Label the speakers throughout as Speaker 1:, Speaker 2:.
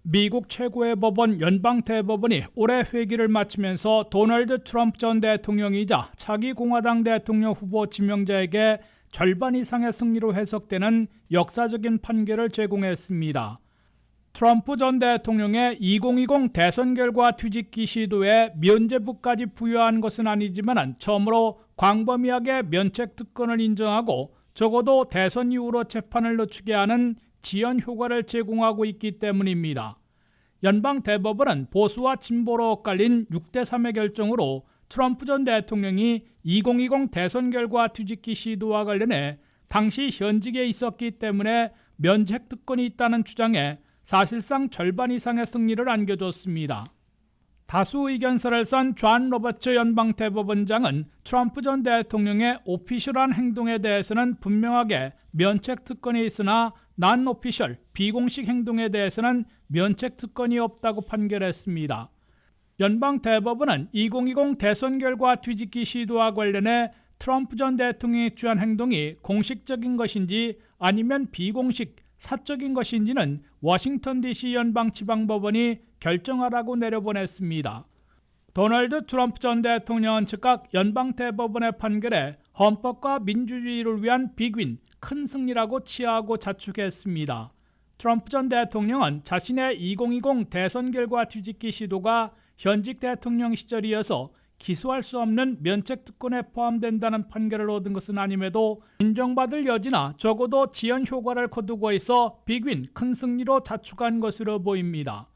Speaker 1: 미국 최고의 법원 연방대법원이 올해 회기를 마치면서 도널드 트럼프 전 대통령이자 차기 공화당 대통령 후보 지명자에게 절반 이상의 승리로 해석되는 역사적인 판결을 제공했습니다. 트럼프 전 대통령의 2020 대선 결과 뒤집기 시도에 면죄부까지 부여한 것은 아니지만 처음으로 광범위하게 면책 특권을 인정하고 적어도 대선 이후로 재판을 늦추게 하는 지연 효과를 제공하고 있기 때문입니다. 연방 대법원은 보수와 진보로 엇갈린 6대3의 결정으로 트럼프 전 대통령이 2020 대선 결과 뒤집기 시도와 관련해 당시 현직에 있었기 때문에 면책 특권이 있다는 주장에 사실상 절반 이상의 승리를 안겨줬습니다. 다수 의견서를 쓴 존 로버츠 연방대법원장은 트럼프 전 대통령의 오피셜한 행동에 대해서는 분명하게 면책 특권이 있으나 non-official, 비공식 행동에 대해서는 면책 특권이 없다고 판결했습니다. 연방대법원은 2020 대선 결과 뒤집기 시도와 관련해 트럼프 전 대통령이 취한 행동이 공식적인 것인지 아니면 비공식, 사적인 것인지는 워싱턴 DC 연방지방법원이 결정하라고 내려보냈습니다. 도널드 트럼프 전 대통령은 즉각 연방대법원의 판결에 헌법과 민주주의를 위한 빅윈, 큰 승리라고 치하하고 자축했습니다. 트럼프 전 대통령은 자신의 2020 대선 결과 뒤집기 시도가 현직 대통령 시절이어서 기소할 수 없는 면책 특권에 포함된다는 판결을 얻은 것은 아님에도 인정받을 여지나 적어도 지연 효과를 거두고 있어 빅윈, 큰 승리로 자축한 것으로 보입니다.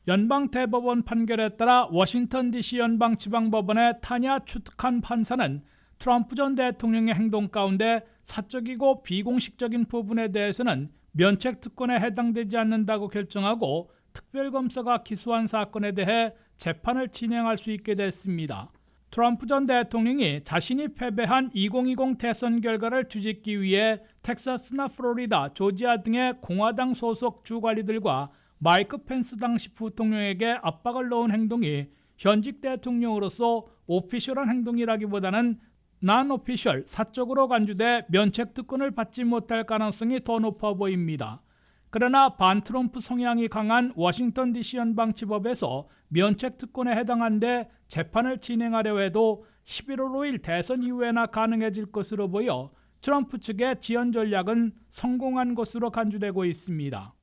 Speaker 1: 연방대법원 판결에 따라 워싱턴 DC 연방지방법원의 타냐 추특한 판사는 트럼프 전 대통령의 행동 가운데 사적이고 비공식적인 부분에 대해서는 면책 특권에 해당되지 않는다고 결정하고 특별검사가 기소한 사건에 대해 재판을 진행할 수 있게 됐습니다. 트럼프 전 대통령이 자신이 패배한 2020 대선 결과를 뒤집기 위해 텍사스나 플로리다, 조지아 등의 공화당 소속 주관리들과 마이크 펜스 당시 부통령에게 압박을 넣은 행동이 현직 대통령으로서 오피셜한 행동이라기보다는 non-official, 사적으로 간주돼 면책 특권을 받지 못할 가능성이 더 높아 보입니다. 그러나 반트럼프 성향이 강한 워싱턴 DC 연방지법에서 면책 특권에 해당한데 재판을 진행하려 해도 11월 5일 대선 이후에나 가능해질 것으로 보여 트럼프 측의 지연 전략은 성공한 것으로 간주되고 있습니다.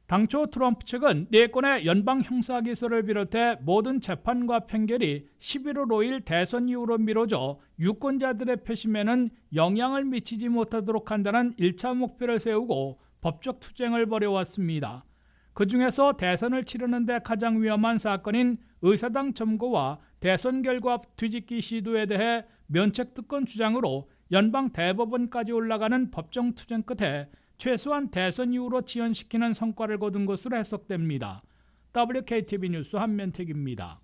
Speaker 1: 당초 트럼프 측은 4건의 연방 형사기소를 비롯해 모든 재판과 판결이 11월 5일 대선 이후로 미뤄져 유권자들의 표심에는 영향을 미치지 못하도록 한다는 1차 목표를 세우고 법적 투쟁을 벌여왔습니다. 그 중에서 대선을 치르는 데 가장 위험한 사건인 의사당 점거와 대선 결과 뒤집기 시도에 대해 면책특권 주장으로 연방 대법원까지 올라가는 법정 투쟁 끝에 최소한 대선 이후로 지연시키는 성과를 거둔 것으로 해석됩니다. WKTV 뉴스 한면택입니다.